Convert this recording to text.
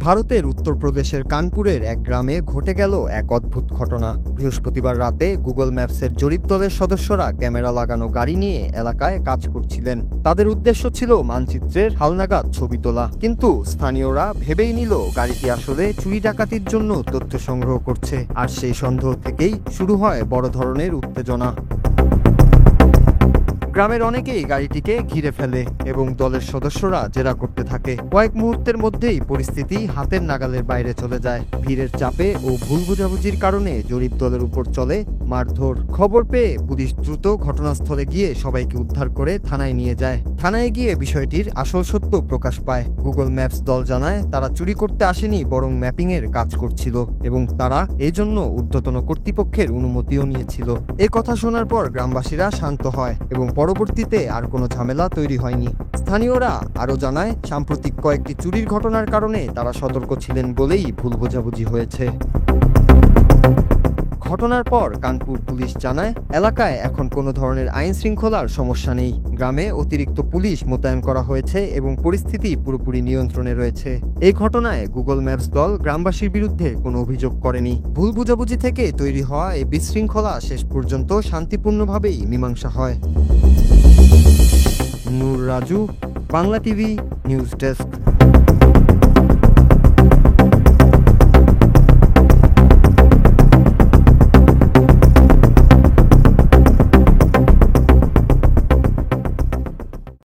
ভারতের উত্তরপ্রদেশের কানপুরের এক গ্রামে ঘটে গেল এক অদ্ভুত ঘটনা। বৃহস্পতিবার রাতে গুগল ম্যাপসের জরিপ দলের সদস্যরা ক্যামেরা লাগানো গাড়ি নিয়ে এলাকায় কাজ করছিলেন। তাদের উদ্দেশ্য ছিল মানচিত্রের হালনাগাদ ছবি তোলা, কিন্তু স্থানীয়রা ভেবেই নিল গাড়িটি আসলে চুরি ডাকাতির জন্য তথ্য সংগ্রহ করছে। আর সেই সন্দেহ থেকেই শুরু হয় বড় ধরনের উত্তেজনা। গ্রামের অনেকেই গাড়িটিকে ঘিরে ফেলে এবং দলের সদস্যরা জেরা করতে থাকে। কয়েক মুহূর্তের মধ্যেই পরিস্থিতি হাতের নাগালের বাইরে চলে যায়। ভিড়ের চাপে ও ভুল বোঝাবুঝির কারণে জরিপ দলের উপর চলে মারধর। খবর পেয়ে পুলিশ দ্রুত ঘটনাস্থলে গিয়ে সবাইকে উদ্ধার করে থানায় নিয়ে যায়। থানায় গিয়ে বিষয়টির আসল সত্য প্রকাশ পায়। গুগল ম্যাপস দল জানায় তারা চুরি করতে আসেনি, বরং ম্যাপিং এর কাজ করছিল এবং তারা এজন্য ঊর্ধ্বতন কর্তৃপক্ষের অনুমতিও নিয়েছিল। এ কথা শোনার পর গ্রামবাসীরা শান্ত হয় এবং পরবর্তীতে আর কোনো ঝামেলা তৈরি হয়নি। স্থানীয়রা আরও জানায়, সাম্প্রতিক কয়েকটি চুরির ঘটনার কারণে তারা সতর্ক ছিলেন বলেই ভুল বোঝাবুঝি হয়েছে। ঘটনার পর কানপুর পুলিশ জানায়, এলাকায় এখন কোনো ধরনের আইন শৃঙ্খলার সমস্যা নেই। গ্রামে অতিরিক্ত পুলিশ মোতায়েন করা হয়েছে এবং পরিস্থিতি পুরোপুরি নিয়ন্ত্রণে রয়েছে। এই ঘটনায় গুগল ম্যাপস দল গ্রামবাসীর বিরুদ্ধে কোনো অভিযোগ করেনি। ভুল বুঝাবুঝি থেকে তৈরি হওয়া এই বিশৃঙ্খলা শেষ পর্যন্ত শান্তিপূর্ণভাবেই মীমাংসা হয়। Nur Raju, Bangla TV news desk.